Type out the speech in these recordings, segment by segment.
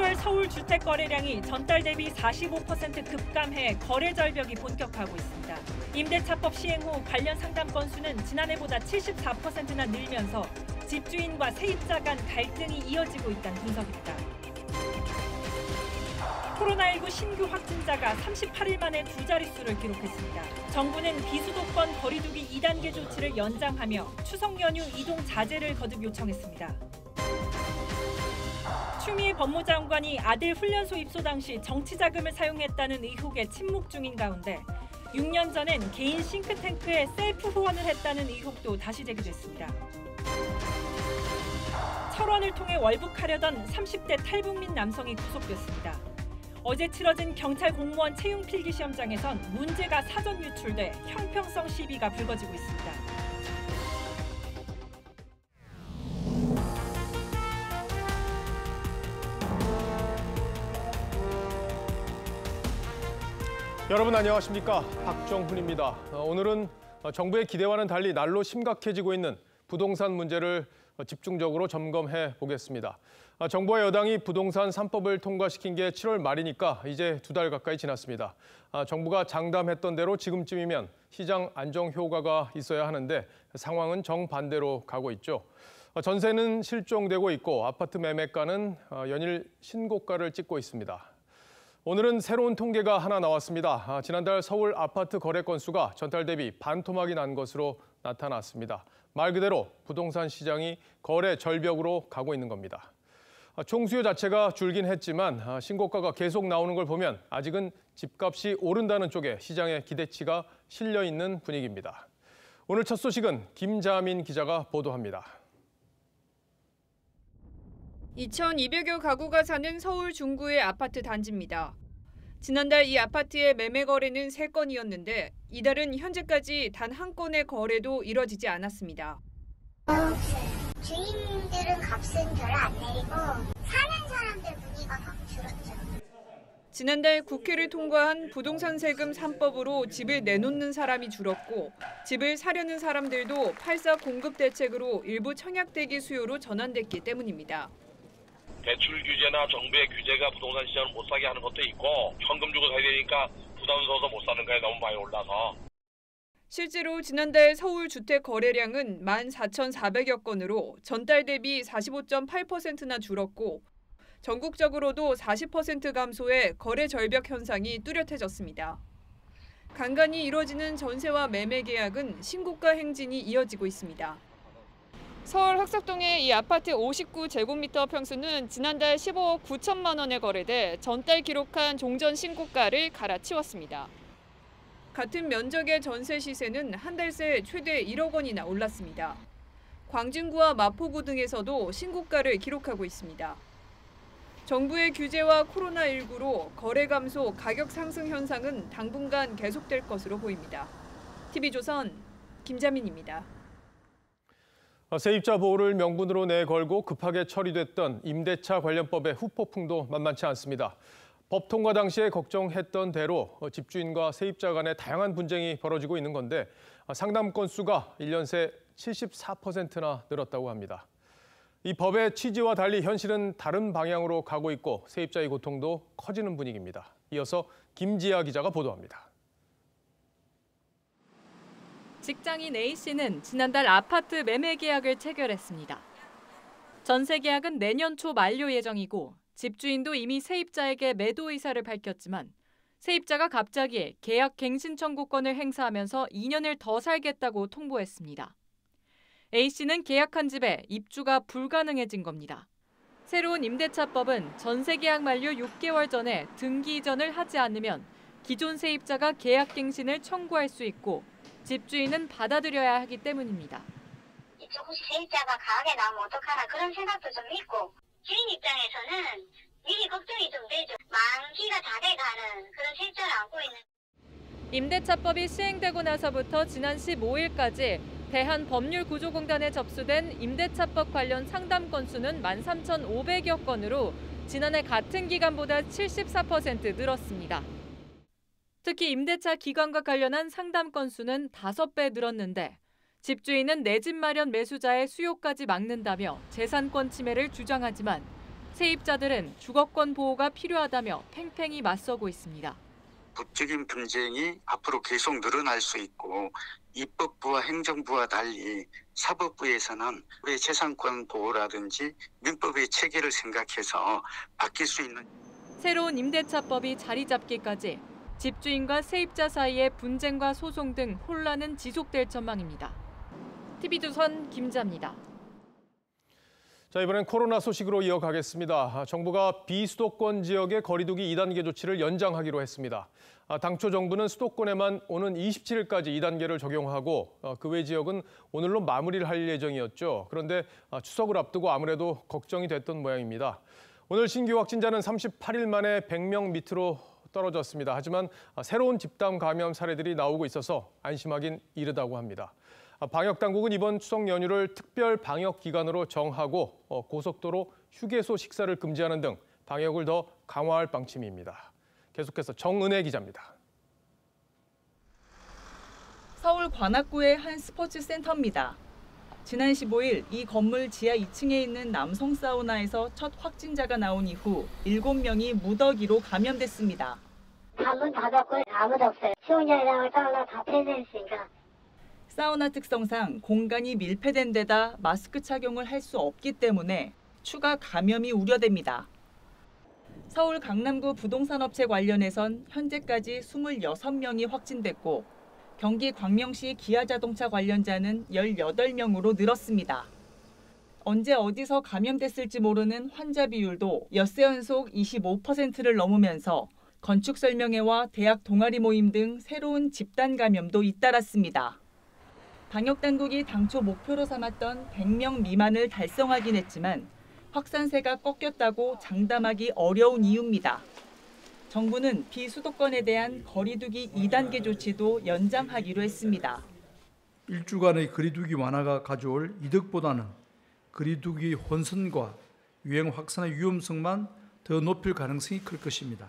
지난달 서울 주택 거래량이 전달 대비 45% 급감해 거래 절벽이 본격화하고 있습니다. 임대차법 시행 후 관련 상담 건수는 지난해보다 74%나 늘면서 집주인과 세입자 간 갈등이 이어지고 있다는 분석입니다. 코로나19 신규 확진자가 38일 만에 두 자릿수를 기록했습니다. 정부는 비수도권 거리두기 2단계 조치를 연장하며 추석 연휴 이동 자제를 거듭 요청했습니다. 추미애 법무장관이 아들 훈련소 입소 당시 정치 자금을 사용했다는 의혹에 침묵 중인 가운데 6년 전엔 개인 싱크탱크에 셀프 후원을 했다는 의혹도 다시 제기됐습니다. 철원을 통해 월북하려던 30대 탈북민 남성이 구속됐습니다. 어제 치러진 경찰 공무원 채용 필기 시험장에선 문제가 사전 유출돼 형평성 시비가 불거지고 있습니다. 여러분 안녕하십니까? 박정훈입니다. 오늘은 정부의 기대와는 달리 날로 심각해지고 있는 부동산 문제를 집중적으로 점검해 보겠습니다. 정부와 여당이 부동산 3법을 통과시킨 게 7월 말이니까 이제 2달 가까이 지났습니다. 정부가 장담했던 대로 지금쯤이면 시장 안정 효과가 있어야 하는데 상황은 정반대로 가고 있죠. 전세는 실종되고 있고 아파트 매매가는 연일 신고가를 찍고 있습니다. 오늘은 새로운 통계가 하나 나왔습니다. 지난달 서울 아파트 거래 건수가 전달 대비 반토막이 난 것으로 나타났습니다. 말 그대로 부동산 시장이 거래 절벽으로 가고 있는 겁니다. 총수요 자체가 줄긴 했지만 신고가가 계속 나오는 걸 보면 아직은 집값이 오른다는 쪽에 시장의 기대치가 실려 있는 분위기입니다. 오늘 첫 소식은 김자민 기자가 보도합니다. 2,200여 가구가 사는 서울 중구의 아파트 단지입니다. 지난달 이 아파트의 매매 거래는 3건이었는데 이달은 현재까지 단 한 건의 거래도 이뤄지지 않았습니다. 주인들은 값은 별로 안 내리고 사는 사람들 문의가 확 줄었죠. 지난달 국회를 통과한 부동산 세금 3법으로 집을 내놓는 사람이 줄었고 집을 사려는 사람들도 8사 공급 대책으로 일부 청약대기 수요로 전환됐기 때문입니다. 대출 규제나 정부의 규제가 부동산 시장을 못 사게 하는 것도 있고 현금 주고 사야 되니까 부담스러워서 못 사는 거에 너무 많이 올라서. 실제로 지난달 서울 주택 거래량은 14,400여 건으로 전달 대비 45.8%나 줄었고 전국적으로도 40% 감소해 거래 절벽 현상이 뚜렷해졌습니다. 간간히 이뤄지는 전세와 매매 계약은 신고가 행진이 이어지고 있습니다. 서울 확석동의 이 아파트 59제곱미터 평수는 지난달 15억 9천만 원에 거래돼 전달 기록한 종전 신고가를 갈아치웠습니다. 같은 면적의 전세 시세는 한 달 새 최대 1억 원이나 올랐습니다. 광진구와 마포구 등에서도 신고가를 기록하고 있습니다. 정부의 규제와 코로나19로 거래 감소, 가격 상승 현상은 당분간 계속될 것으로 보입니다. TV조선 김자민입니다. 세입자 보호를 명분으로 내걸고 급하게 처리됐던 임대차 관련법의 후폭풍도 만만치 않습니다. 법 통과 당시에 걱정했던 대로 집주인과 세입자 간의 다양한 분쟁이 벌어지고 있는 건데 상담 건수가 1년 새 74%나 늘었다고 합니다. 이 법의 취지와 달리 현실은 다른 방향으로 가고 있고 세입자의 고통도 커지는 분위기입니다. 이어서 김지아 기자가 보도합니다. 직장인 A씨는 지난달 아파트 매매 계약을 체결했습니다. 전세 계약은 내년 초 만료 예정이고 집주인도 이미 세입자에게 매도 의사를 밝혔지만 세입자가 갑자기 계약 갱신 청구권을 행사하면서 2년을 더 살겠다고 통보했습니다. A씨는 계약한 집에 입주가 불가능해진 겁니다. 새로운 임대차법은 전세 계약 만료 6개월 전에 등기 이전을 하지 않으면 기존 세입자가 계약 갱신을 청구할 수 있고 집주인은 받아들여야 하기 때문입니다. 조금씩 세입자가 강하게 나오면 어떡하나 그런 생각도 좀 있고 주인 입장에서는 미리 걱정이 좀 되죠. 만기가 다 돼가는 그런 세입자를 안고 있는. 임대차법이 시행되고 나서부터 지난 15일까지 대한법률구조공단에 접수된 임대차법 관련 상담 건수는 13,500여 건으로 지난해 같은 기간보다 74% 늘었습니다. 특히 임대차 기간과 관련한 상담 건수는 5배 늘었는데 집주인은 내 집 마련 매수자의 수요까지 막는다며 재산권 침해를 주장하지만 세입자들은 주거권 보호가 필요하다며 팽팽히 맞서고 있습니다. 법적인 분쟁이 앞으로 계속 늘어날 수 있고 입법부와 행정부와 달리 사법부에서는 우리의 재산권 보호라든지 민법의 체계를 생각해서 바뀔 수 있는 새로운 임대차법이 자리 잡기까지 집주인과 세입자 사이의 분쟁과 소송 등 혼란은 지속될 전망입니다. TV조선 김자입니다. 자, 이번엔 코로나 소식으로 이어가겠습니다. 정부가 비수도권 지역의 거리 두기 2단계 조치를 연장하기로 했습니다. 당초 정부는 수도권에만 오는 27일까지 2단계를 적용하고 그 외 지역은 오늘로 마무리를 할 예정이었죠. 그런데 추석을 앞두고 아무래도 걱정이 됐던 모양입니다. 오늘 신규 확진자는 38일 만에 100명 밑으로 떨어졌습니다. 하지만 새로운 집단 감염 사례들이 나오고 있어서 안심하긴 이르다고 합니다. 방역당국은 이번 추석 연휴를 특별 방역 기간으로 정하고 고속도로 휴게소 식사를 금지하는 등 방역을 더 강화할 방침입니다. 계속해서 정은혜 기자입니다. 서울 관악구의 한 스포츠 센터입니다. 지난 15일 이 건물 지하 2층에 있는 남성 사우나에서 첫 확진자가 나온 이후 7명이 무더기로 감염됐습니다. 방문 닫았고 아무도 없어요. 수영장이랑 사우나 다 폐쇄했으니까. 사우나 특성상 공간이 밀폐된 데다 마스크 착용을 할 수 없기 때문에 추가 감염이 우려됩니다. 서울 강남구 부동산업체 관련해선 현재까지 26명이 확진됐고 경기 광명시 기아자동차 관련자는 18명으로 늘었습니다. 언제 어디서 감염됐을지 모르는 환자 비율도 엿새 연속 25%를 넘으면서 건축설명회와 대학 동아리 모임 등 새로운 집단 감염도 잇따랐습니다. 방역당국이 당초 목표로 삼았던 100명 미만을 달성하긴 했지만 확산세가 꺾였다고 장담하기 어려운 이유입니다. 정부는 비수도권에 대한 거리두기 2단계 조치도 연장하기로 했습니다. 일주간의 거리두기 완화가 가져올 이득보다는 거리두기 혼선과 유행 확산의 위험성만 더 높일 가능성이 클 것입니다.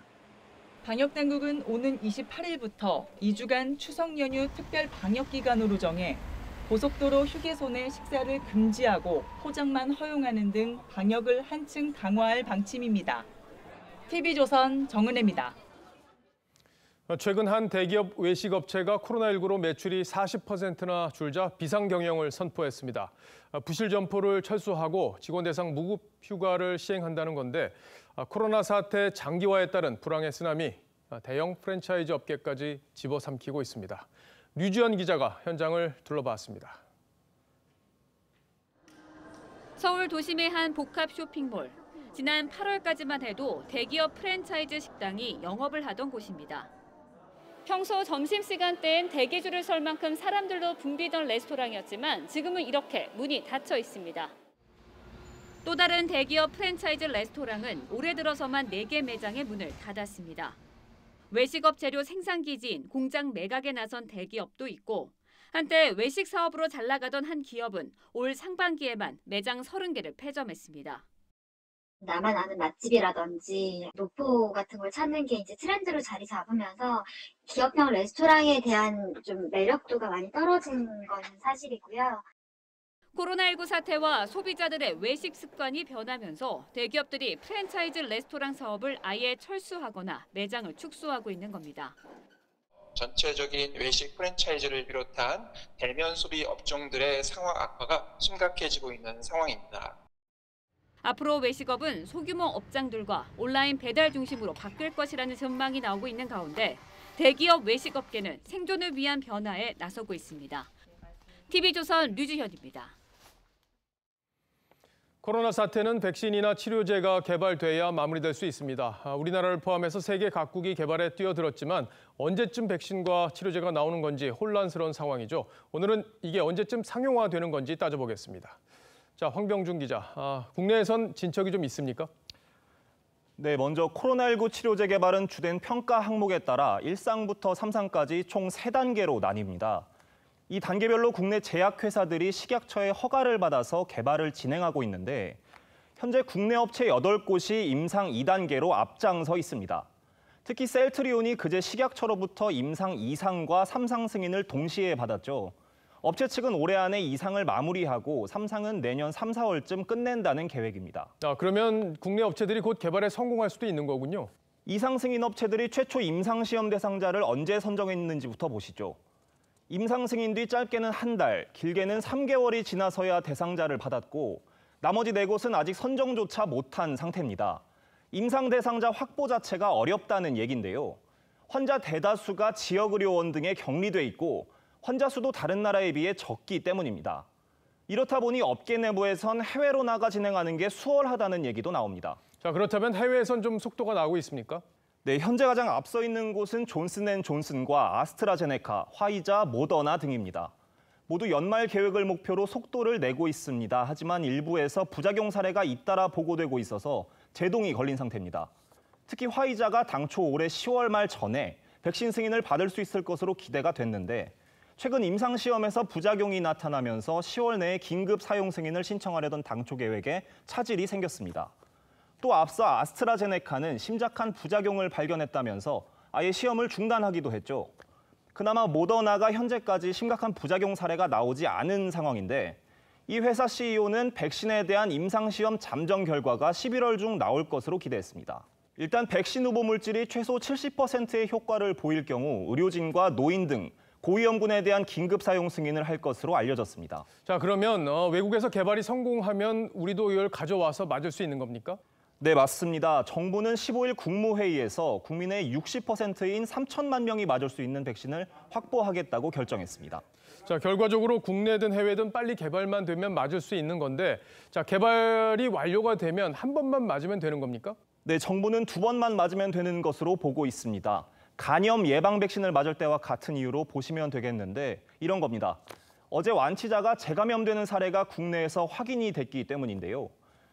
방역당국은 오는 28일부터 2주간 추석 연휴 특별 방역기간으로 정해 고속도로 휴게소 내 식사를 금지하고 포장만 허용하는 등 방역을 한층 강화할 방침입니다. TV조선 정은혜입니다. 최근 한 대기업 외식업체가 코로나19로 매출이 40%나 줄자 비상경영을 선포했습니다. 부실 점포를 철수하고 직원 대상 무급 휴가를 시행한다는 건데 코로나 사태 장기화에 따른 불황의 쓰나미 대형 프랜차이즈 업계까지 집어삼키고 있습니다. 류지연 기자가 현장을 둘러봤습니다. 서울 도심의 한 복합 쇼핑몰. 지난 8월까지만 해도 대기업 프랜차이즈 식당이 영업을 하던 곳입니다. 평소 점심시간대엔 대기줄을 설 만큼 사람들로 붐비던 레스토랑이었지만 지금은 이렇게 문이 닫혀 있습니다. 또 다른 대기업 프랜차이즈 레스토랑은 올해 들어서만 4개 매장의 문을 닫았습니다. 외식업 재료 생산기지인 공장 매각에 나선 대기업도 있고 한때 외식 사업으로 잘 나가던 한 기업은 올 상반기에만 매장 30개를 폐점했습니다. 나만 아는 맛집이라든지 노포 같은 걸 찾는 게 이제 트렌드로 자리 잡으면서 기업형 레스토랑에 대한 좀 매력도가 많이 떨어진 건 사실이고요. 코로나19 사태와 소비자들의 외식 습관이 변하면서 대기업들이 프랜차이즈 레스토랑 사업을 아예 철수하거나 매장을 축소하고 있는 겁니다. 전체적인 외식 프랜차이즈를 비롯한 대면 소비 업종들의 상황 악화가 심각해지고 있는 상황입니다. 앞으로 외식업은 소규모 업장들과 온라인 배달 중심으로 바뀔 것이라는 전망이 나오고 있는 가운데 대기업 외식업계는 생존을 위한 변화에 나서고 있습니다. TV조선 류주현입니다. 코로나 사태는 백신이나 치료제가 개발돼야 마무리될 수 있습니다. 우리나라를 포함해서 세계 각국이 개발에 뛰어들었지만 언제쯤 백신과 치료제가 나오는 건지 혼란스러운 상황이죠. 오늘은 이게 언제쯤 상용화되는 건지 따져보겠습니다. 자, 황병준 기자, 국내에선 진척이 좀 있습니까? 네, 먼저 코로나19 치료제 개발은 주된 평가 항목에 따라 1상부터 3상까지 총 3단계로 나뉩니다. 이 단계별로 국내 제약회사들이 식약처의 허가를 받아서 개발을 진행하고 있는데 현재 국내 업체 8곳이 임상 2단계로 앞장서 있습니다. 특히 셀트리온이 그제 식약처로부터 임상 2상과 3상 승인을 동시에 받았죠. 업체 측은 올해 안에 2상을 마무리하고 3상은 내년 3, 4월쯤 끝낸다는 계획입니다. 그러면 국내 업체들이 곧 개발에 성공할 수도 있는 거군요. 2상 승인 업체들이 최초 임상시험 대상자를 언제 선정했는지부터 보시죠. 임상 승인 뒤 짧게는 한 달, 길게는 3개월이 지나서야 대상자를 받았고 나머지 4곳은 아직 선정조차 못한 상태입니다. 임상 대상자 확보 자체가 어렵다는 얘긴데요. 환자 대다수가 지역의료원 등에 격리돼 있고 환자 수도 다른 나라에 비해 적기 때문입니다. 이렇다 보니 업계 내부에선 해외로 나가 진행하는 게 수월하다는 얘기도 나옵니다. 자, 그렇다면 해외에선 좀 속도가 나고 있습니까? 네, 현재 가장 앞서 있는 곳은 존슨앤존슨과 아스트라제네카, 화이자, 모더나 등입니다. 모두 연말 계획을 목표로 속도를 내고 있습니다. 하지만 일부에서 부작용 사례가 잇따라 보고되고 있어서 제동이 걸린 상태입니다. 특히 화이자가 당초 올해 10월 말 전에 백신 승인을 받을 수 있을 것으로 기대가 됐는데 최근 임상시험에서 부작용이 나타나면서 10월 내에 긴급 사용 승인을 신청하려던 당초 계획에 차질이 생겼습니다. 또 앞서 아스트라제네카는 심각한 부작용을 발견했다면서 아예 시험을 중단하기도 했죠. 그나마 모더나가 현재까지 심각한 부작용 사례가 나오지 않은 상황인데 이 회사 CEO는 백신에 대한 임상시험 잠정 결과가 11월 중 나올 것으로 기대했습니다. 일단 백신 후보 물질이 최소 70%의 효과를 보일 경우 의료진과 노인 등 고위험군에 대한 긴급 사용 승인을 할 것으로 알려졌습니다. 자, 그러면 외국에서 개발이 성공하면 우리도 이걸 가져와서 맞을 수 있는 겁니까? 네, 맞습니다. 정부는 15일 국무회의에서 국민의 60%인 3천만 명이 맞을 수 있는 백신을 확보하겠다고 결정했습니다. 자, 결과적으로 국내든 해외든 빨리 개발만 되면 맞을 수 있는 건데, 자, 개발이 완료가 되면 한 번만 맞으면 되는 겁니까? 네, 정부는 2번만 맞으면 되는 것으로 보고 있습니다. 간염 예방 백신을 맞을 때와 같은 이유로 보시면 되겠는데 이런 겁니다. 어제 완치자가 재감염되는 사례가 국내에서 확인이 됐기 때문인데요.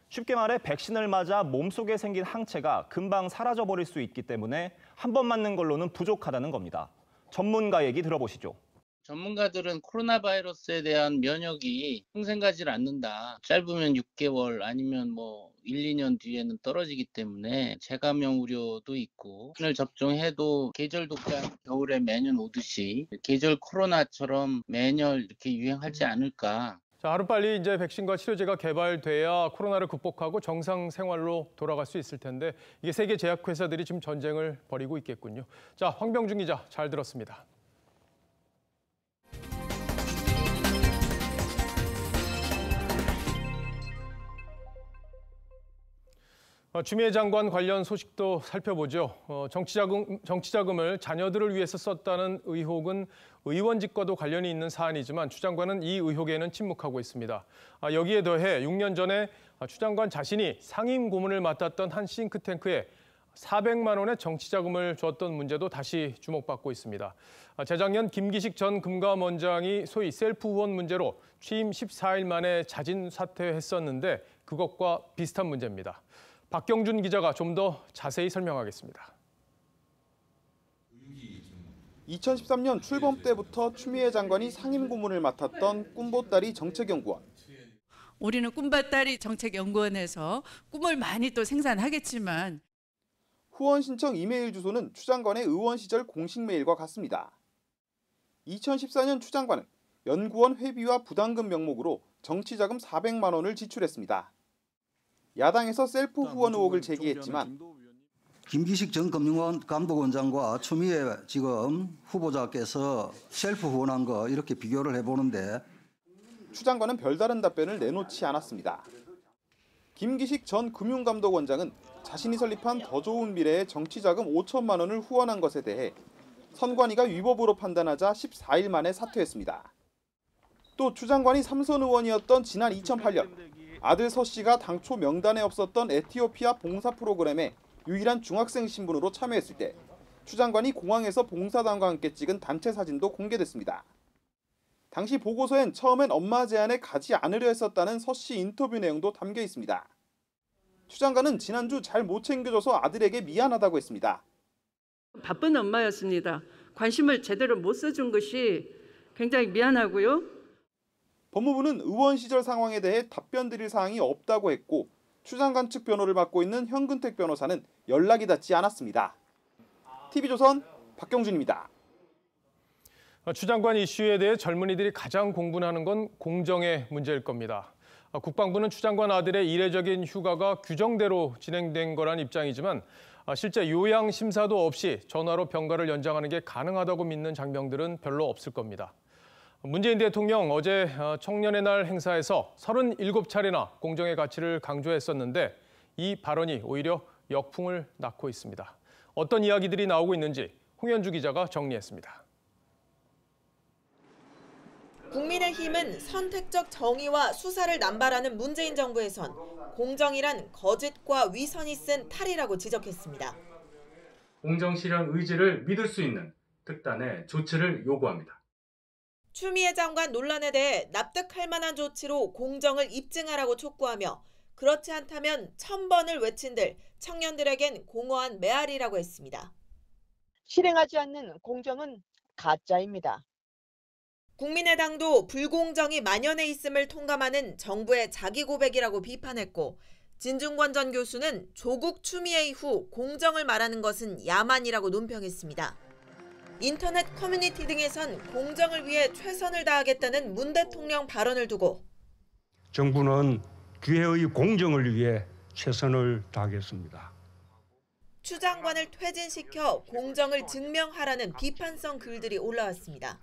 쉽게 말해 백신을 맞아 몸속에 생긴 항체가 금방 사라져버릴 수 있기 때문에 한 번 맞는 걸로는 부족하다는 겁니다. 전문가 얘기 들어보시죠. 전문가들은 코로나 바이러스에 대한 면역이 항생가지를 않는다. 짧으면 6개월 아니면 1, 2년 뒤에는 떨어지기 때문에 재감염 우려도 있고 백신을 접종해도 계절 독감 겨울에 매년 오듯이 계절 코로나처럼 매년 이렇게 유행하지 않을까. 자, 하루빨리 이제 백신과 치료제가 개발돼야 코로나를 극복하고 정상 생활로 돌아갈 수 있을 텐데 이게 세계 제약회사들이 지금 전쟁을 벌이고 있겠군요. 자, 황병준 기자 잘 들었습니다. 추미애 장관 관련 소식도 살펴보죠. 정치자금을 자녀들을 위해서 썼다는 의혹은 의원직과도 관련이 있는 사안이지만 추 장관은 이 의혹에는 침묵하고 있습니다. 여기에 더해 6년 전에 추 장관 자신이 상임 고문을 맡았던 한 싱크탱크에 400만 원의 정치자금을 줬던 문제도 다시 주목받고 있습니다. 재작년 김기식 전 금감원장이 소위 셀프 후원 문제로 취임 14일 만에 자진 사퇴했었는데 그것과 비슷한 문제입니다. 박경준 기자가 좀 더 자세히 설명하겠습니다. 2013년 출범 때부터 추미애 장관이 상임 고문을 맡았던 꿈보따리 정책연구원. 우리는 꿈보따리 정책연구원에서 꿈을 많이 또 생산하겠지만 후원 신청 이메일 주소는 추 장관의 의원 시절 공식 메일과 같습니다. 2014년 추 장관은 연구원 회비와 부담금 명목으로 정치자금 400만 원을 지출했습니다. 야당에서 셀프 후원 의혹을 제기했지만 김기식 전 금융감독원장과 추미애 지금 후보자께서 셀프 후원한 거 이렇게 비교를 해보는데 추 장관은 별다른 답변을 내놓지 않았습니다. 김기식 전 금융감독원장은 자신이 설립한 더 좋은 미래에 정치자금 5천만 원을 후원한 것에 대해 선관위가 위법으로 판단하자 14일 만에 사퇴했습니다. 또 추 장관이 삼선 의원이었던 지난 2008년 아들 서 씨가 당초 명단에 없었던 에티오피아 봉사 프로그램에 유일한 중학생 신분으로 참여했을 때 추 장관이 공항에서 봉사단과 함께 찍은 단체 사진도 공개됐습니다. 당시 보고서엔 처음엔 엄마 제안에 가지 않으려 했었다는 서 씨 인터뷰 내용도 담겨 있습니다. 추 장관은 지난주 잘 못 챙겨줘서 아들에게 미안하다고 했습니다. 바쁜 엄마였습니다. 관심을 제대로 못 써준 것이 굉장히 미안하고요. 법무부는 의원 시절 상황에 대해 답변 드릴 사항이 없다고 했고 추 장관 측 변호를 맡고 있는 현근택 변호사는 연락이 닿지 않았습니다. TV조선 박경준입니다. 추 장관 이슈에 대해 젊은이들이 가장 공분하는 건 공정의 문제일 겁니다. 국방부는 추 장관 아들의 이례적인 휴가가 규정대로 진행된 거란 입장이지만 실제 요양 심사도 없이 전화로 병가를 연장하는 게 가능하다고 믿는 장병들은 별로 없을 겁니다. 문재인 대통령 어제 청년의 날 행사에서 37차례나 공정의 가치를 강조했었는데 이 발언이 오히려 역풍을 낳고 있습니다. 어떤 이야기들이 나오고 있는지 홍현주 기자가 정리했습니다. 국민의힘은 선택적 정의와 수사를 남발하는 문재인 정부에선 공정이란 거짓과 위선이 쓴 탈이라고 지적했습니다. 공정 실현 의지를 믿을 수 있는 특단의 조치를 요구합니다. 추미애 장관 논란에 대해 납득할 만한 조치로 공정을 입증하라고 촉구하며 그렇지 않다면 1000번을 외친들 청년들에겐 공허한 메아리라고 했습니다. 실행하지 않는 공정은 가짜입니다. 국민의당도 불공정이 만연해 있음을 통감하는 정부의 자기 고백이라고 비판했고 진중권 전 교수는 조국 추미애 이후 공정을 말하는 것은 야만이라고 논평했습니다. 인터넷 커뮤니티 등에선 공정을 위해 최선을 다하겠다는 문 대통령 발언을 두고 정부는 기회의 공정을 위해 최선을 다하겠습니다. 추 장관을 퇴진시켜 공정을 증명하라는 비판성 글들이 올라왔습니다.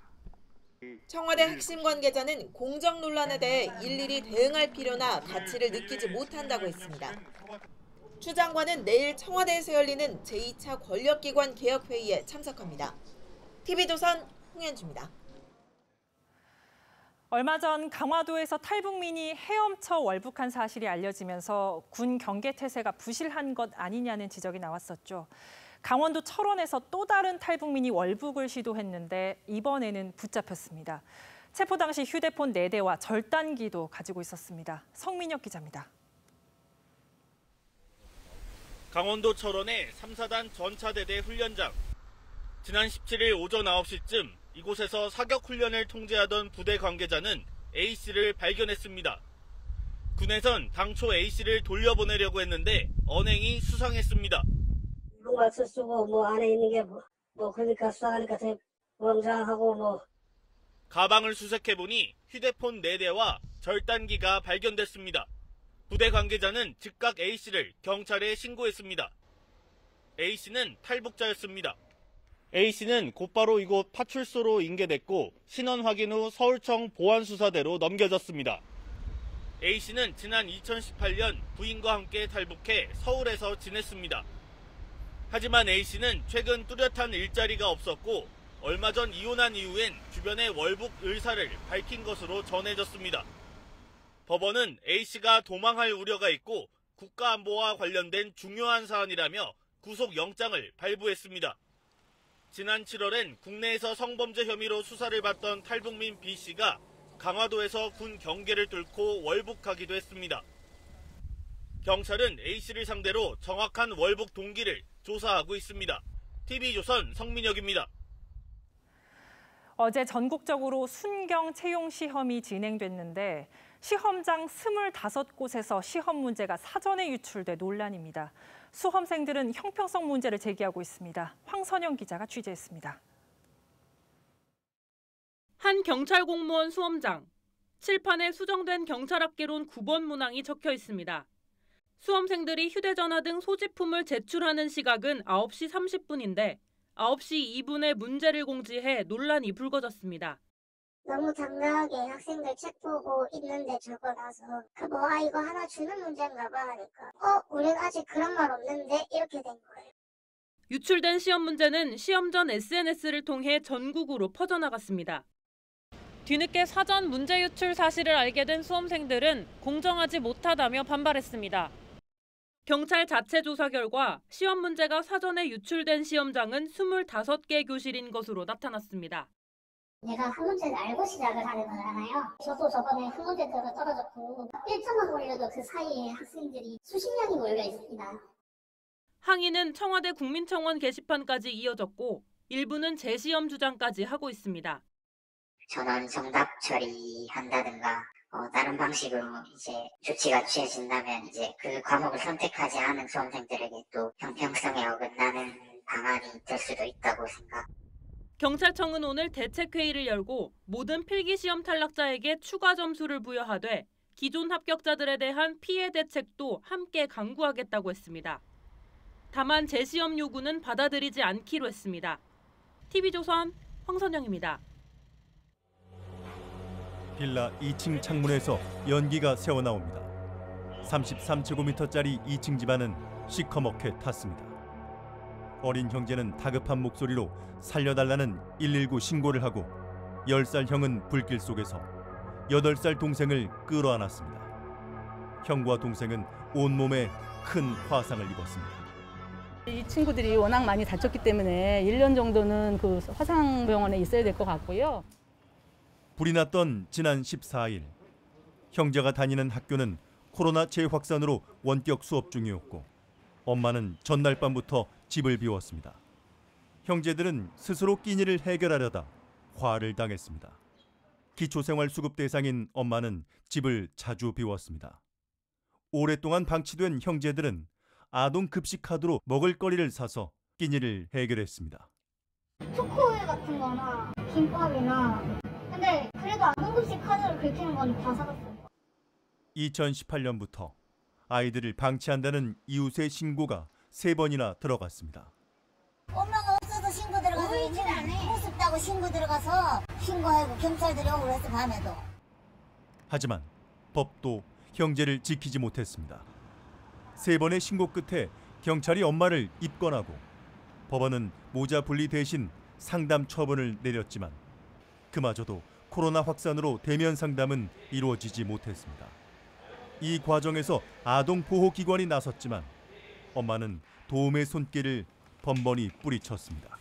청와대 핵심 관계자는 공정 논란에 대해 일일이 대응할 필요나 가치를 느끼지 못한다고 했습니다. 추 장관은 내일 청와대에서 열리는 제2차 권력기관 개혁회의에 참석합니다. TV조선 홍현주입니다. 얼마 전 강화도에서 탈북민이 헤엄쳐 월북한 사실이 알려지면서 군 경계태세가 부실한 것 아니냐는 지적이 나왔었죠. 강원도 철원에서 또 다른 탈북민이 월북을 시도했는데 이번에는 붙잡혔습니다. 체포 당시 휴대폰 4대와 절단기도 가지고 있었습니다. 성민혁 기자입니다. 강원도 철원의 3사단 전차대대 훈련장. 지난 17일 오전 9시쯤 이곳에서 사격 훈련을 통제하던 부대 관계자는 A씨를 발견했습니다. 군에선 당초 A씨를 돌려보내려고 했는데 언행이 수상했습니다. 뭔가 쓰고 뭐 안에 있는 게 뭐 그러니까 수상하니까 되게 멍장하고 뭐. 가방을 수색해보니 휴대폰 4대와 절단기가 발견됐습니다. 부대 관계자는 즉각 A씨를 경찰에 신고했습니다. A씨는 탈북자였습니다. A씨는 곧바로 이곳 파출소로 인계됐고 신원 확인 후 서울청 보안수사대로 넘겨졌습니다. A씨는 지난 2018년 부인과 함께 탈북해 서울에서 지냈습니다. 하지만 A씨는 최근 뚜렷한 일자리가 없었고 얼마 전 이혼한 이후엔 주변의 월북 의사를 밝힌 것으로 전해졌습니다. 법원은 A씨가 도망할 우려가 있고 국가안보와 관련된 중요한 사안이라며 구속영장을 발부했습니다. 지난 7월엔 국내에서 성범죄 혐의로 수사를 받던 탈북민 B씨가 강화도에서 군 경계를 뚫고 월북하기도 했습니다. 경찰은 A씨를 상대로 정확한 월북 동기를 조사하고 있습니다. TV조선 성민혁입니다. 어제 전국적으로 순경 채용 시험이 진행됐는데 시험장 25곳에서 시험 문제가 사전에 유출돼 논란입니다. 수험생들은 형평성 문제를 제기하고 있습니다. 황선영 기자가 취재했습니다. 한 경찰 공무원 수험장. 칠판에 수정된 경찰학개론 9번 문항이 적혀 있습니다. 수험생들이 휴대전화 등 소지품을 제출하는 시각은 9시 30분인데 9시 2분에 문제를 공지해 논란이 불거졌습니다. 너무 당당하게 학생들 책 보고 있는데 적어놔서 이거 하나 주는 문제인가 봐 하니까 우린 아직 그런 말 없는데 이렇게 된 거예요. 유출된 시험 문제는 시험 전 SNS를 통해 전국으로 퍼져나갔습니다. 뒤늦게 사전 문제 유출 사실을 알게 된 수험생들은 공정하지 못하다며 반발했습니다. 경찰 자체 조사 결과 시험 문제가 사전에 유출된 시험장은 25개 교실인 것으로 나타났습니다. 내가 한 문제를 알고 시작을 하는 거잖아요. 저도 저번에 한 문제 떨어졌고 1점만 올려도 그 사이에 학생들이 수십 명이 몰려 있습니다. 항의는 청와대 국민청원 게시판까지 이어졌고 일부는 재시험 주장까지 하고 있습니다. 전원 정답 처리한다든가 다른 방식으로 이제 조치가 취해진다면 이제 그 과목을 선택하지 않은 수험생들에게 또 형평성에 어긋나는 방안이 될 수도 있다고 생각. 경찰청은 오늘 대책회의를 열고 모든 필기시험 탈락자에게 추가 점수를 부여하되 기존 합격자들에 대한 피해 대책도 함께 강구하겠다고 했습니다. 다만 재시험 요구는 받아들이지 않기로 했습니다. TV조선 황선영입니다. 빌라 2층 창문에서 연기가 새어나옵니다. 33제곱미터짜리 2층 집안은 시커멓게 탔습니다. 어린 형제는 다급한 목소리로 살려달라는 119 신고를 하고 10살 형은 불길 속에서 8살 동생을 끌어안았습니다. 형과 동생은 온몸에 큰 화상을 입었습니다. 이 친구들이 워낙 많이 다쳤기 때문에 1년 정도는 그 화상병원에 있어야 될 것 같고요. 불이 났던 지난 14일, 형제가 다니는 학교는 코로나 재확산으로 원격 수업 중이었고 엄마는 전날 밤부터 집을 비웠습니다. 형제들은 스스로 끼니를 해결하려다 화를 당했습니다. 기초생활수급 대상인 엄마는 집을 자주 비웠습니다. 오랫동안 방치된 형제들은 아동 급식 카드로 먹을거리를 사서 끼니를 해결했습니다. 초코우유 같은 거나 김밥이나 근데 그래도 아동급식 카드를 긁히는 건 다 사갔어요. 2018년부터 아이들을 방치한다는 이웃의 신고가 3번이나 들어갔습니다. 엄마가 없어서 신고 들어가서 무섭다고 신고 들어가서 신고하고 경찰들이 오고 그랬어 밤에도. 하지만 법도 형제를 지키지 못했습니다. 3번의 신고 끝에 경찰이 엄마를 입건하고 법원은 모자 분리 대신 상담 처분을 내렸지만 그마저도 코로나 확산으로 대면 상담은 이루어지지 못했습니다. 이 과정에서 아동보호기관이 나섰지만 엄마는 도움의 손길을 번번이 뿌리쳤습니다.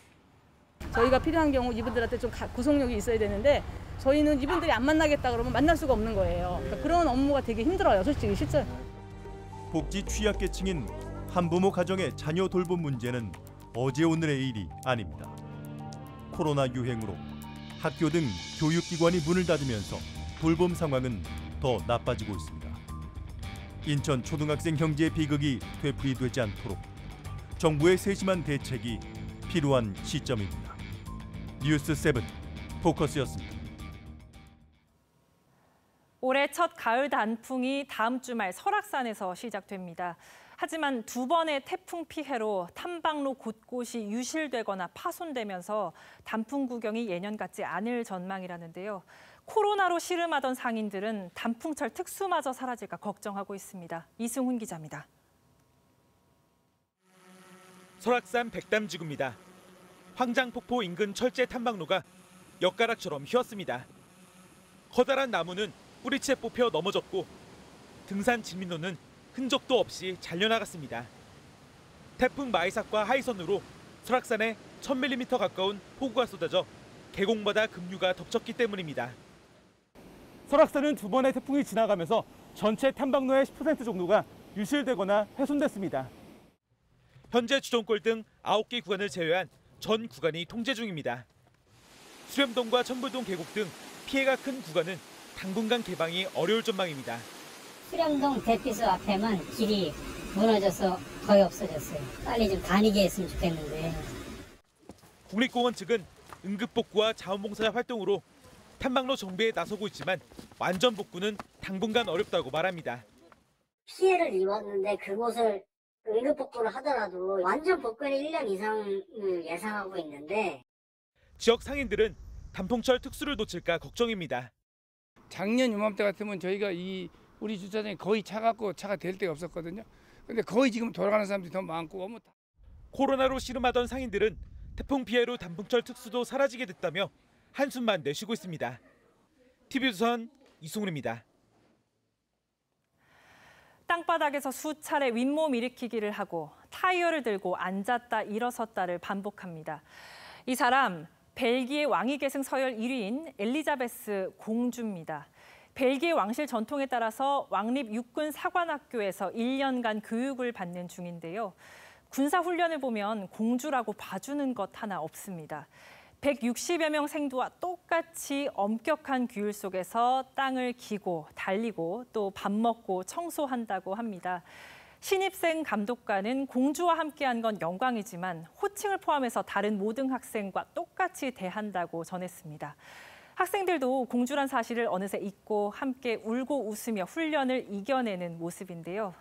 저희가 필요한 경우 이분들한테 좀 구속력이 있어야 되는데 저희는 이분들이 안 만나겠다 그러면 만날 수가 없는 거예요. 그러니까 그런 업무가 되게 힘들어요. 솔직히 실제. 복지 취약계층인 한부모 가정의 자녀 돌봄 문제는 어제 오늘의 일이 아닙니다. 코로나 유행으로 학교 등 교육기관이 문을 닫으면서 돌봄 상황은 더 나빠지고 있습니다. 인천 초등학생 형제의 비극이 되풀이되지 않도록 정부의 세심한 대책이 필요한 시점입니다. 뉴스7 포커스였습니다. 올해 첫 가을 단풍이 다음 주말 설악산에서 시작됩니다. 하지만 2번의 태풍 피해로 탐방로 곳곳이 유실되거나 파손되면서 단풍 구경이 예년 같지 않을 전망이라는데요. 코로나로 시름하던 상인들은 단풍철 특수마저 사라질까 걱정하고 있습니다. 이승훈 기자입니다. 설악산 백담지구입니다. 황장폭포 인근 철제 탐방로가 엿가락처럼 휘었습니다. 커다란 나무는 뿌리채 뽑혀 넘어졌고 등산 진민로는 흔적도 없이 잘려나갔습니다. 태풍 마이삭과 하이선으로 설악산에 1000mm 가까운 폭우가 쏟아져 계곡마다 급류가 덮쳤기 때문입니다. 설악산은 2번의 태풍이 지나가면서 전체 탐방로의 10% 정도가 유실되거나 훼손됐습니다. 현재 주전골 등 9개 구간을 제외한 전 구간이 통제 중입니다. 수렴동과 천불동 계곡 등 피해가 큰 구간은 당분간 개방이 어려울 전망입니다. 수렴동 대피소 앞에만 길이 무너져서 거의 없어졌어요. 빨리 좀 다니게 했으면 좋겠는데. 국립공원 측은 응급복구와 자원봉사 활동으로 탐방로 정비에 나서고 있지만 완전 복구는 당분간 어렵다고 말합니다. 피해를 입었는데 그곳을 응급복구를 하더라도 완전 복구는 1년 이상을 예상하고 있는데 지역 상인들은 단풍철 특수를 놓칠까 걱정입니다. 작년 이맘때 같으면 저희가 우리 주차장에 거의 차가 될 데가 없었거든요. 근데 거의 지금 돌아가는 사람들이 더 많고 코로나로 씨름하던 상인들은 태풍 피해로 단풍철 특수도 사라지게 됐다며 한숨만 내쉬고 있습니다. TV조선 이승훈입니다. 땅바닥에서 수차례 윗몸 일으키기를 하고 타이어를 들고 앉았다 일어섰다를 반복합니다. 이 사람 벨기에 왕위 계승 서열 1위인 엘리자베스 공주입니다. 벨기에 왕실 전통에 따라서 왕립 육군 사관학교에서 1년간 교육을 받는 중인데요. 군사훈련을 보면 공주라고 봐주는 것 하나 없습니다. 160여 명 생도와 똑같이 엄격한 규율 속에서 땅을 기고 달리고 또 밥 먹고 청소한다고 합니다. 신입생 감독관은 공주와 함께한 건 영광이지만 호칭을 포함해서 다른 모든 학생과 똑같이 대한다고 전했습니다. 학생들도 공주란 사실을 어느새 잊고 함께 울고 웃으며 훈련을 이겨내는 모습인데요.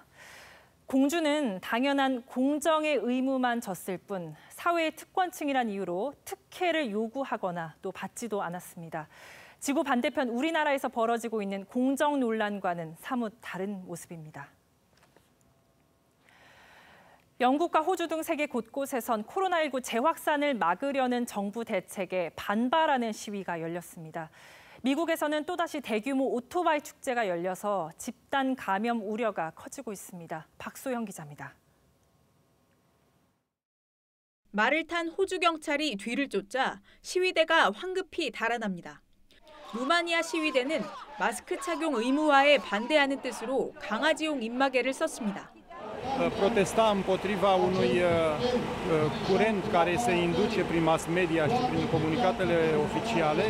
공주는 당연한 공정의 의무만 졌을 뿐 사회의 특권층이란 이유로 특혜를 요구하거나 또 받지도 않았습니다. 지구 반대편 우리나라에서 벌어지고 있는 공정 논란과는 사뭇 다른 모습입니다. 영국과 호주 등 세계 곳곳에선 코로나19 재확산을 막으려는 정부 대책에 반발하는 시위가 열렸습니다. 미국에서는 또다시 대규모 오토바이 축제가 열려서 집단 감염 우려가 커지고 있습니다. 박소영 기자입니다. 말을 탄 호주 경찰이 뒤를 쫓자 시위대가 황급히 달아납니다. 루마니아 시위대는 마스크 착용 의무화에 반대하는 뜻으로 강아지용 입마개를 썼습니다. protesta împotriva unui curent care se induce prin mass media și prin comunicatele oficiale.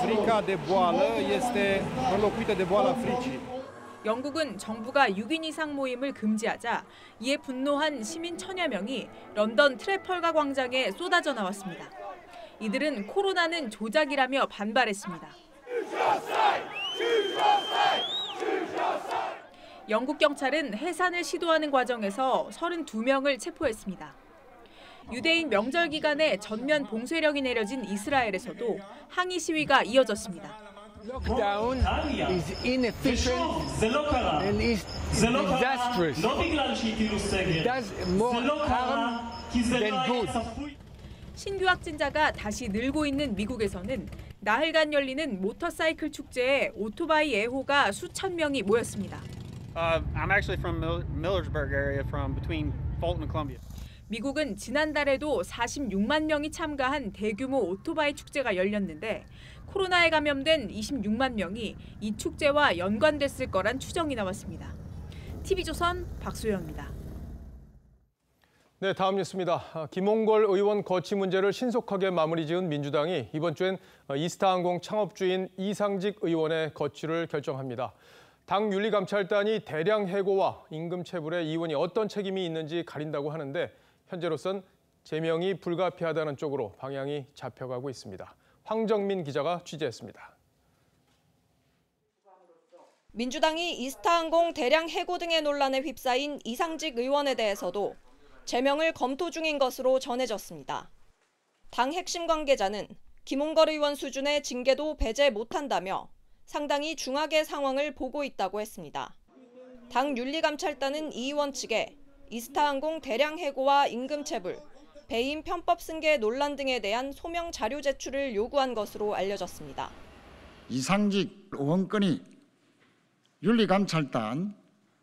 Frica de boală este înlocuită de boala fricii. 영국은 정부가 6인 이상 모임을 금지하자 이에 분노한 시민 천여 명이 런던 트래펄가 광장에 쏟아져 나왔습니다. 이들은 코로나는 조작이라며 반발했습니다. 영국 경찰은 해산을 시도하는 과정에서 32명을 체포했습니다. 유대인 명절 기간에 전면 봉쇄령이 내려진 이스라엘에서도 항의 시위가 이어졌습니다. Lockdown is inefficient and is disastrous. It does more harm than good. 신규 확진자가 다시 늘고 있는 미국에서는 나흘간 열리는 모터사이클 축제에 오토바이 애호가 수천 명이 모였습니다. I'm actually from Millersburg area, from between Fulton and Columbia. 미국은 지난달에도 46만 명이 참가한 대규모 오토바이 축제가 열렸는데 코로나에 감염된 26만 명이 이 축제와 연관됐을 거란 추정이 나왔습니다. TV조선 박소영입니다. 네, 다음 뉴스입니다. 김홍걸 의원 거취 문제를 신속하게 마무리 지은 민주당이 이번 주엔 이스타항공 창업주인 이상직 의원의 거취를 결정합니다. 당 윤리감찰단이 대량 해고와 임금 체불에 이 의원이 어떤 책임이 있는지 가린다고 하는데 현재로선 제명이 불가피하다는 쪽으로 방향이 잡혀가고 있습니다. 황정민 기자가 취재했습니다. 민주당이 이스타항공 대량 해고 등의 논란에 휩싸인 이상직 의원에 대해서도 제명을 검토 중인 것으로 전해졌습니다. 당 핵심 관계자는 김홍걸 의원 수준의 징계도 배제 못한다며 상당히 중하게 상황을 보고 있다고 했습니다. 당 윤리감찰단은 이 의원 측에 이스타항공 대량 해고와 임금 체불, 배임 편법 승계 논란 등에 대한 소명 자료 제출을 요구한 것으로 알려졌습니다. 이상직 의원건이 윤리감찰단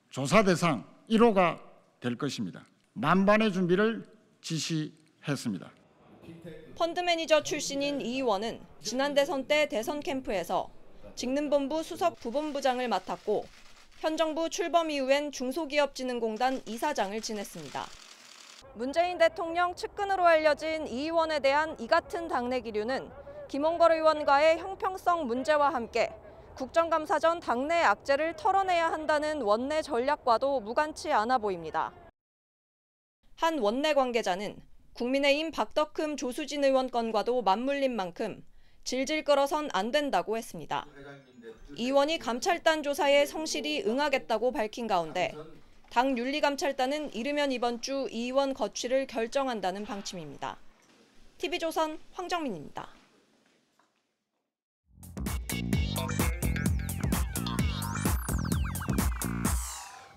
조사 대상 1호가 될 것입니다. 만반의 준비를 지시했습니다. 펀드 매니저 출신인 이 의원은 지난 대선 때 대선 캠프에서 직능본부 수석 부본부장을 맡았고 현 정부 출범 이후엔 중소기업진흥공단 이사장을 지냈습니다. 문재인 대통령 측근으로 알려진 이 의원에 대한 이 같은 당내 기류는 김홍걸 의원과의 형평성 문제와 함께 국정감사 전 당내 악재를 털어내야 한다는 원내 전략과도 무관치 않아 보입니다. 한 원내 관계자는 국민의힘 박덕흠 조수진 의원 건과도 맞물린 만큼 질질 끌어선 안 된다고 했습니다. 이 의원이 감찰단 조사에 성실히 응하겠다고 밝힌 가운데 당 윤리감찰단은 이르면 이번 주 이 의원 거취를 결정한다는 방침입니다. TV조선 황정민입니다.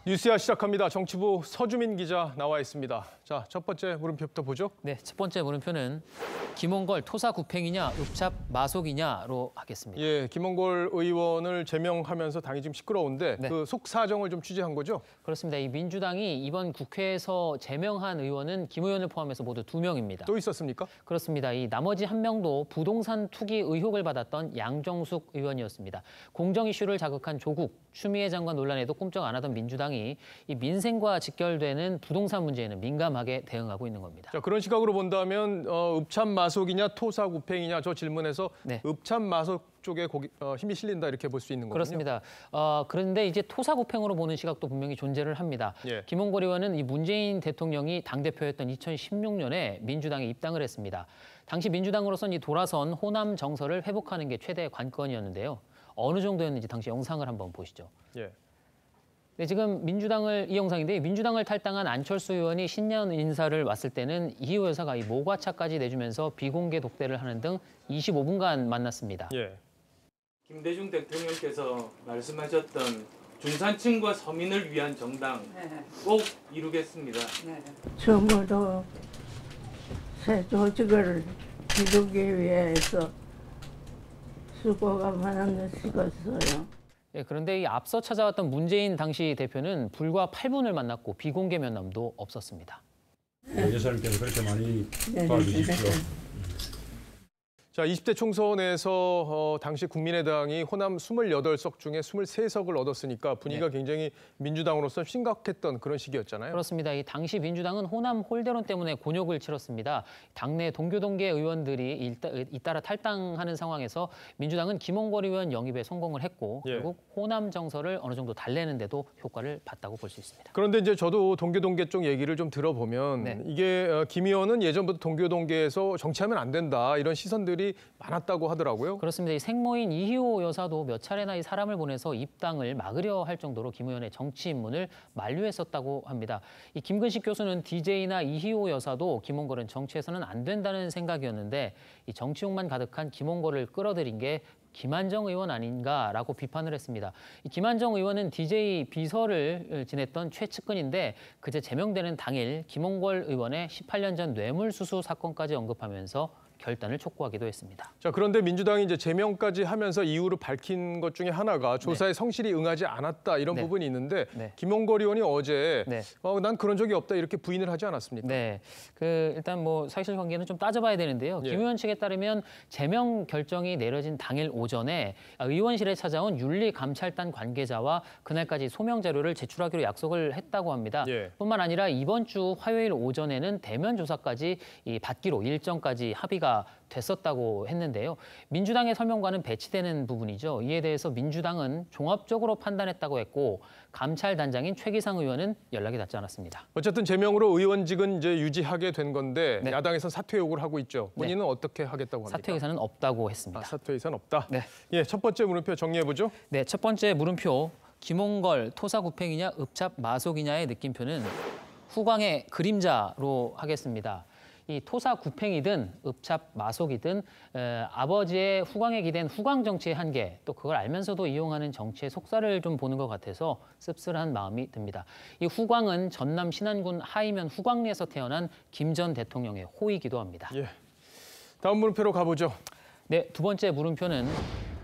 뉴스야 시작합니다. 정치부 서주민 기자 나와 있습니다. 자, 첫 번째 물음표부터 보죠. 네, 첫 번째 물음표는 김홍걸 토사구팽이냐 읍찹 마속이냐로 하겠습니다. 예, 김홍걸 의원을 제명하면서 당이 지금 시끄러운데 네. 그 속 사정을 좀 취재한 거죠? 그렇습니다. 이 민주당이 이번 국회에서 제명한 의원은 김 의원을 포함해서 모두 2명입니다. 또 있었습니까? 그렇습니다. 이 나머지 한 명도 부동산 투기 의혹을 받았던 양정숙 의원이었습니다. 공정 이슈를 자극한 조국, 추미애 장관 논란에도 꼼짝 안 하던 민주당이 이 민생과 직결되는 부동산 문제에는 민감하게 대응하고 있는 겁니다. 자, 그런 시각으로 본다면 읍참마속이냐 토사구팽이냐 저 질문에서 네. 쪽에 힘이 실린다 이렇게 볼 수 있는 거군요. 그렇습니다. 그런데 이제 토사구팽으로 보는 시각도 분명히 존재를 합니다. 예. 김홍걸 의원은 이 문재인 대통령이 당대표였던 2016년에 민주당에 입당을 했습니다. 당시 민주당으로서는 이 돌아선 호남 정서를 회복하는 게 최대 관건이었는데요. 어느 정도였는지 당시 영상을 한번 보시죠. 예. 네, 지금 이 영상인데 민주당을 탈당한 안철수 의원이 신년 인사를 왔을 때는 이희호 여사가 이 모과차까지 내주면서 비공개 독대를 하는 등 25분간 만났습니다. 예. 김대중 대통령께서 말씀하셨던 중산층과 서민을 위한 정당 꼭 이루겠습니다. 처음으로 새 조직을 이루기 위해서 수고가 많으시겠어요. 네, 그런데 이 앞서 찾아왔던 문재인 당시 대표는 불과 8분을 만났고 비공개 면담도 없었습니다. 여사님께서 그렇게 많이 도와주십시오. 자, 20대 총선에서 당시 국민의당이 호남 28석 중에 23석을 얻었으니까 분위기가 굉장히 민주당으로서 심각했던 그런 시기였잖아요. 그렇습니다. 이 당시 민주당은 호남 홀대론 때문에 곤욕을 치렀습니다. 당내 동교동계 의원들이 잇따라 탈당하는 상황에서 민주당은 김홍걸 의원 영입에 성공을 했고 결국 호남 정서를 어느 정도 달래는 데도 효과를 봤다고 볼 수 있습니다. 그런데 이제 저도 동교동계 쪽 얘기를 좀 들어보면 이게 김 의원은 예전부터 동교동계에서 정치하면 안 된다 이런 시선들이 많았다고 하더라고요. 그렇습니다. 이 생모인 이희호 여사도 몇 차례나 이 사람을 보내서 입당을 막으려 할 정도로 김 의원의 정치 입문을 만류했었다고 합니다. 이 김근식 교수는 DJ나 이희호 여사도 김홍걸은 정치에서는 안 된다는 생각이었는데 이 정치욕만 가득한 김홍걸을 끌어들인 게 김한정 의원 아닌가라고 비판을 했습니다. 이 김한정 의원은 DJ 비서를 지냈던 최측근인데 그제 제명되는 당일 김홍걸 의원의 18년 전 뇌물수수 사건까지 언급하면서 결단을 촉구하기도 했습니다. 자, 그런데 민주당이 이제 제명까지 하면서 이유를 밝힌 것 중에 하나가 조사에 성실히 응하지 않았다 이런 부분이 있는데 김홍걸 의원이 어제 난 그런 적이 없다 이렇게 부인을 하지 않았습니까? 네, 일단 뭐 사실관계는 좀 따져봐야 되는데요. 김 의원 측에 따르면 제명 결정이 내려진 당일 오전에 의원실에 찾아온 윤리감찰단 관계자와 그날까지 소명 자료를 제출하기로 약속을 했다고 합니다. 뿐만 아니라 이번 주 화요일 오전에는 대면 조사까지 받기로 일정까지 합의가 됐었다고 했는데요. 민주당의 설명과는 배치되는 부분이죠. 이에 대해서 민주당은 종합적으로 판단했다고 했고 감찰단장인 최기상 의원은 연락이 닿지 않았습니다. 어쨌든 제명으로 의원직은 이제 유지하게 된 건데 야당에서는 사퇴 요구를 하고 있죠. 본인은 어떻게 하겠다고 합니까? 사퇴 의사는 없다고 했습니다. 사퇴 의사는 없다. 예, 첫 번째 물음표 정리해 보죠. 네, 첫 번째 물음표 김홍걸 토사구팽이냐 읍찹 마속이냐의 느낌표는 후광의 그림자로 하겠습니다. 이 토사구팽이든 읍찹 마속이든 아버지의 후광에 기댄 후광 정치의 한계, 또 그걸 알면서도 이용하는 정치의 속살을 좀 보는 것 같아서 씁쓸한 마음이 듭니다. 이 후광은 전남 신안군 하이면 후광리에서 태어난 김 전 대통령의 호이기도 합니다. 예. 다음 물음표로 가보죠. 네, 두 번째 물음표는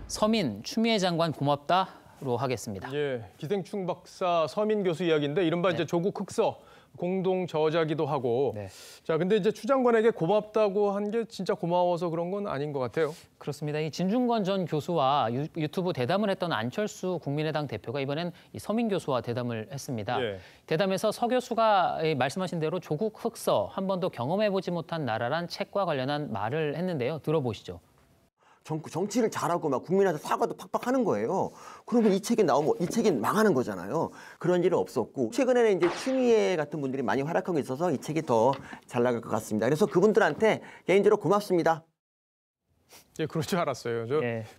서민 추미애 장관 고맙다로 하겠습니다. 예, 기생충 박사 서민 교수 이야기인데 이른바 이제 조국 흑서 공동 저자기도 하고. 자, 근데 이제 추 장관에게 고맙다고 한 게 진짜 고마워서 그런 건 아닌 것 같아요. 그렇습니다. 이 진중권 전 교수와 유튜브 대담을 했던 안철수 국민의당 대표가 이번엔 이 서민 교수와 대담을 했습니다. 대담에서 서 교수가 말씀하신 대로 조국 흑서 한 번도 경험해보지 못한 나라란 책과 관련한 말을 했는데요. 들어보시죠. 정치를 잘하고 막 국민한테 사과도 팍팍 하는 거예요. 그러면 이 책이 나오면 이 책이 망하는 거잖아요. 그런 일은 없었고 최근에는 이제 추미애 같은 분들이 많이 활약하고 있어서 이 책이 더 잘 나갈 것 같습니다. 그래서 그분들한테 개인적으로 고맙습니다. 예, 그럴 줄 알았어요.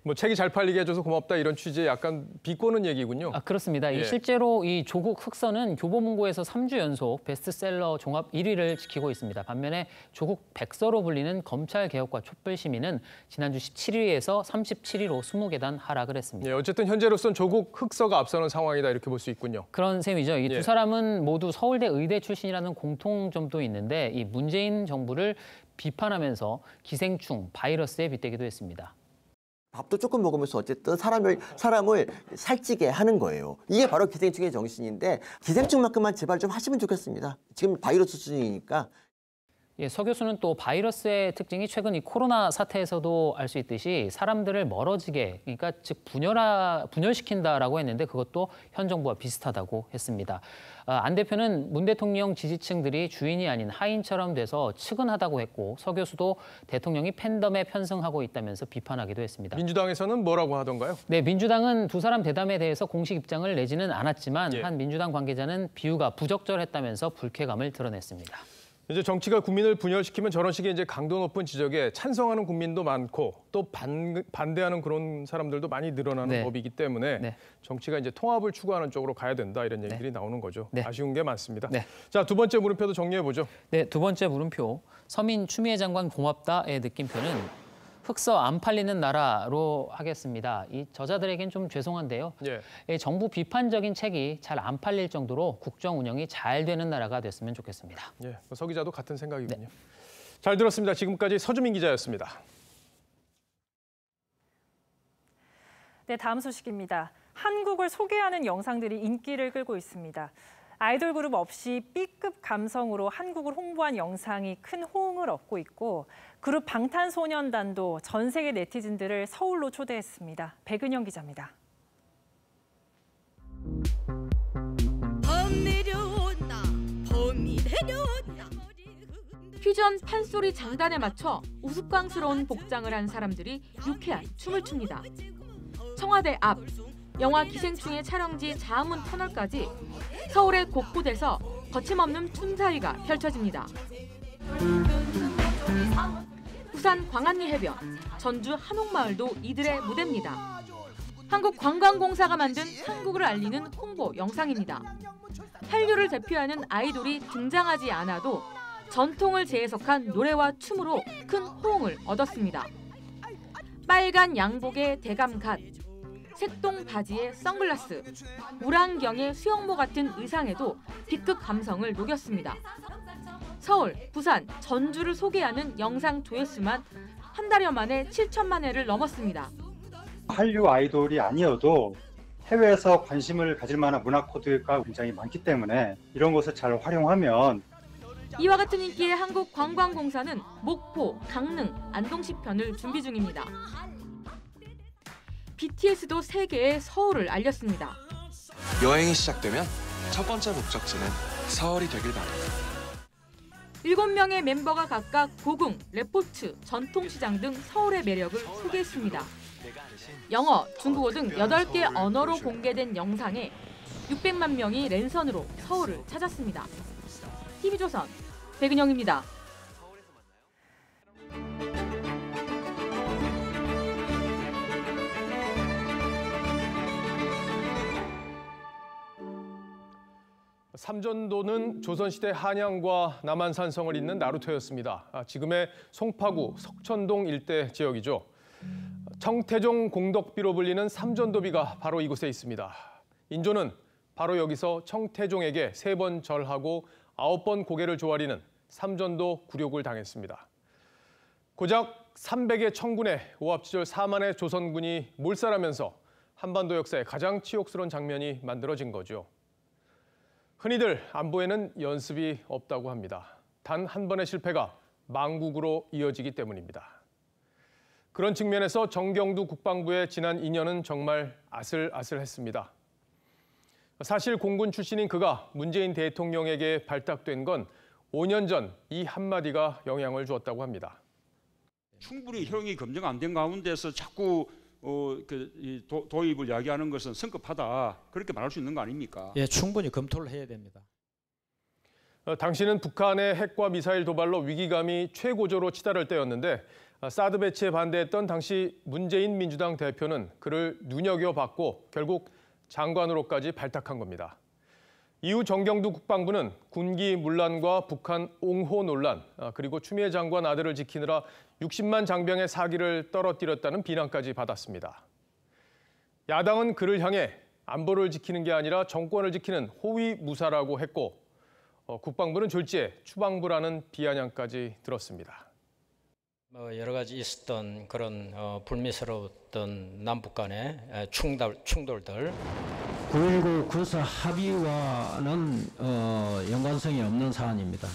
뭐 책이 잘 팔리게 해줘서 고맙다 이런 취지의 약간 비꼬는 얘기군요. 그렇습니다. 실제로 이 조국 흑서는 교보문고에서 3주 연속 베스트셀러 종합 1위를 지키고 있습니다. 반면에 조국 백서로 불리는 검찰개혁과 촛불시민은 지난주 17위에서 37위로 20계단 하락을 했습니다. 예, 어쨌든 현재로선 조국 흑서가 앞서는 상황이다 이렇게 볼 수 있군요. 그런 셈이죠. 이 두 사람은 모두 서울대 의대 출신이라는 공통점도 있는데 이 문재인 정부를 비판하면서 기생충, 바이러스에 빗대기도 했습니다. 밥도 조금 먹으면서 어쨌든 사람을 살찌게 하는 거예요. 이게 바로 기생충의 정신인데 기생충만큼만 제발 좀 하시면 좋겠습니다. 지금 바이러스 수준이니까. 예, 서 교수는 또 바이러스의 특징이 최근 이 코로나 사태에서도 알 수 있듯이 사람들을 멀어지게, 그러니까 즉 분열시킨다라고 했는데 그것도 현 정부와 비슷하다고 했습니다. 안 대표는 문 대통령 지지층들이 주인이 아닌 하인처럼 돼서 측은하다고 했고, 서 교수도 대통령이 팬덤에 편승하고 있다면서 비판하기도 했습니다. 민주당에서는 뭐라고 하던가요? 네, 민주당은 두 사람 대담에 대해서 공식 입장을 내지는 않았지만 예. 한 민주당 관계자는 비유가 부적절했다면서 불쾌감을 드러냈습니다. 이제 정치가 국민을 분열시키면 저런 식의 이제 강도 높은 지적에 찬성하는 국민도 많고 또 반대하는 그런 사람들도 많이 늘어나는 네. 법이기 때문에 네. 정치가 이제 통합을 추구하는 쪽으로 가야 된다 이런 얘기들이 네. 나오는 거죠. 네. 아쉬운 게 많습니다. 네. 자, 두 번째 물음표도 정리해 보죠. 네, 두 번째 물음표. 서민 추미애 장관 고맙다의 느낌표는 흑서 안 팔리는 나라로 하겠습니다. 이 저자들에겐 좀 죄송한데요. 예. 정부 비판적인 책이 잘 안 팔릴 정도로 국정 운영이 잘 되는 나라가 됐으면 좋겠습니다. 예, 서 기자도 같은 생각이군요. 네. 잘 들었습니다. 지금까지 서주민 기자였습니다. 네, 다음 소식입니다. 한국을 소개하는 영상들이 인기를 끌고 있습니다. 아이돌 그룹 없이 B급 감성으로 한국을 홍보한 영상이 큰 호응을 얻고 있고, 그룹 방탄소년단도 전 세계 네티즌들을 서울로 초대했습니다. 백은영 기자입니다. 퓨전 판소리 장단에 맞춰 우스꽝스러운 복장을 한 사람들이 유쾌한 춤을 춥니다. 청와대 앞, 영화 기생충의 촬영지 자문 터널까지 서울의 곳곳에서 거침없는 춤사위가 펼쳐집니다. 부산 광안리 해변, 전주 한옥마을도 이들의 무대입니다. 한국관광공사가 만든 한국을 알리는 홍보 영상입니다. 한류를 대표하는 아이돌이 등장하지 않아도 전통을 재해석한 노래와 춤으로 큰 호응을 얻었습니다. 빨간 양복에 대감갓, 색동 바지에 선글라스, 물안경에 수영모 같은 의상에도 B급 감성을 녹였습니다. 서울, 부산, 전주를 소개하는 영상 조회수만 한 달여 만에 7천만 회를 넘었습니다. 한류 아이돌이 아니어도 해외에서 관심을 가질 만한 문화 코드가 굉장히 많기 때문에 이런 것을 잘 활용하면 이와 같은 인기의 한국관광공사는 목포, 강릉, 안동시 편을 준비 중입니다. BTS도 세계에 서울을 알렸습니다. 여행이 시작되면 첫 번째 목적지는 서울이 되길 바랍니다. 7명의 멤버가 각각 고궁, 레포츠, 전통시장 등 서울의 매력을 소개했습니다. 영어, 중국어 등 8개 언어로 공개된 영상에 600만 명이 랜선으로 서울을 찾았습니다. TV조선 백은영입니다. 삼전도는 조선시대 한양과 남한산성을 잇는 나루터였습니다. 지금의 송파구, 석천동 일대 지역이죠. 청태종 공덕비로 불리는 삼전도비가 바로 이곳에 있습니다. 인조는 바로 여기서 청태종에게 3번 절하고 9번 고개를 조아리는 삼전도 굴욕을 당했습니다. 고작 300의 청군에 오합지졸 4만의 조선군이 몰살하면서 한반도 역사의 가장 치욕스러운 장면이 만들어진 거죠. 흔히들 안보에는 연습이 없다고 합니다. 단 한 번의 실패가 망국으로 이어지기 때문입니다. 그런 측면에서 정경두 국방부의 지난 2년은 정말 아슬아슬했습니다. 사실 공군 출신인 그가 문재인 대통령에게 발탁된 건 5년 전 이 한마디가 영향을 주었다고 합니다. 충분히 효용이 검증 안 된 가운데서 자꾸 도입을 이야기하는 것은 성급하다, 그렇게 말할 수 있는 거 아닙니까? 예, 충분히 검토를 해야 됩니다. 당시는 북한의 핵과 미사일 도발로 위기감이 최고조로 치달을 때였는데 사드 배치에 반대했던 당시 문재인 민주당 대표는 그를 눈여겨봤고 결국 장관으로까지 발탁한 겁니다. 이후 정경두 국방부는 군기 문란과 북한 옹호 논란, 그리고 추미애 장관 아들을 지키느라 60만 장병의 사기를 떨어뜨렸다는 비난까지 받았습니다. 야당은 그를 향해 안보를 지키는 게 아니라 정권을 지키는 호위무사라고 했고 국방부는 졸지에 추방부라는 비아냥까지 들었습니다. 여러 가지 있었던 그런 불미스러웠던 남북 간의 충돌들 9.19 군사 합의와는 연관성이 없는 사안입니다.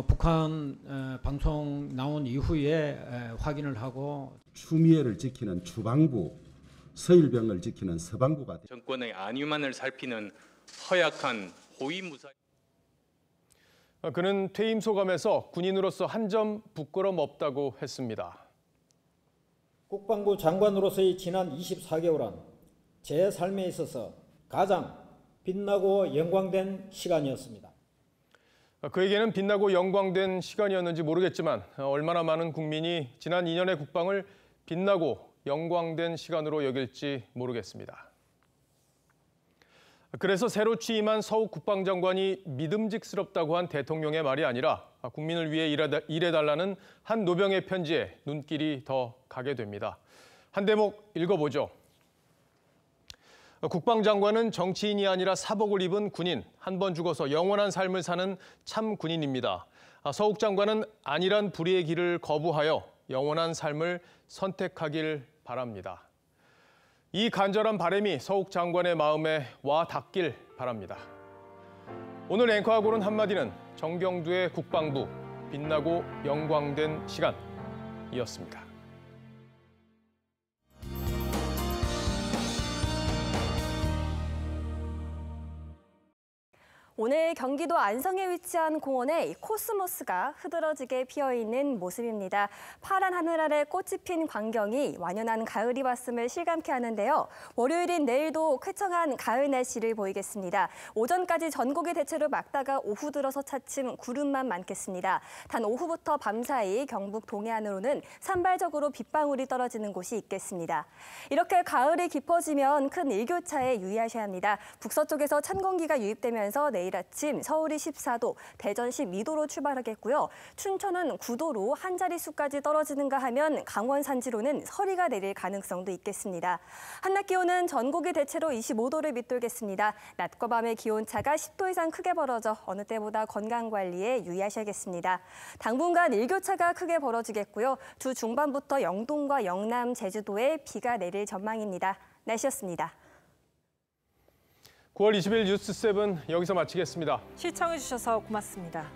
북한 방송 나온 이후에 확인을 하고 추미애를 지키는 추방부, 서일병을 지키는 서방부가 정권의 안위만을 살피는 허약한 호위무사. 그는 퇴임 소감에서 군인으로서 한 점 부끄럼 없다고 했습니다. 국방부 장관으로서의 지난 24개월은 제 삶에 있어서 가장 빛나고 영광된 시간이었습니다. 그에게는 빛나고 영광된 시간이었는지 모르겠지만 얼마나 많은 국민이 지난 2년의 국방을 빛나고 영광된 시간으로 여길지 모르겠습니다. 그래서 새로 취임한 서욱 국방장관이 믿음직스럽다고 한 대통령의 말이 아니라 국민을 위해 일해달라는 한 노병의 편지에 눈길이 더 가게 됩니다. 한 대목 읽어보죠. 국방장관은 정치인이 아니라 사복을 입은 군인, 한 번 죽어서 영원한 삶을 사는 참 군인입니다. 서욱 장관은 안일한 불의의 길을 거부하여 영원한 삶을 선택하길 바랍니다. 이 간절한 바람이 서욱 장관의 마음에 와 닿길 바랍니다. 오늘 앵커하고는 한마디는 정경두의 국방부, 빛나고 영광된 시간이었습니다. 오늘 경기도 안성에 위치한 공원에 코스모스가 흐드러지게 피어있는 모습입니다. 파란 하늘 아래 꽃이 핀 광경이 완연한 가을이 왔음을 실감케 하는데요. 월요일인 내일도 쾌청한 가을 날씨를 보이겠습니다. 오전까지 전국이 대체로 맑다가 오후 들어서 차츰 구름만 많겠습니다. 단 오후부터 밤 사이 경북 동해안으로는 산발적으로 빗방울이 떨어지는 곳이 있겠습니다. 이렇게 가을이 깊어지면 큰 일교차에 유의하셔야 합니다. 북서쪽에서 찬 공기가 유입되면서 내일 아침 서울이 14도, 대전 12도로 출발하겠고요. 춘천은 9도로 한 자릿수까지 떨어지는가 하면 강원 산지로는 서리가 내릴 가능성도 있겠습니다. 한낮 기온은 전국이 대체로 25도를 밑돌겠습니다. 낮과 밤의 기온차가 10도 이상 크게 벌어져 어느 때보다 건강관리에 유의하셔야겠습니다. 당분간 일교차가 크게 벌어지겠고요. 주 중반부터 영동과 영남, 제주도에 비가 내릴 전망입니다. 날씨였습니다. 9월 20일 뉴스7 여기서 마치겠습니다. 시청해주셔서 고맙습니다.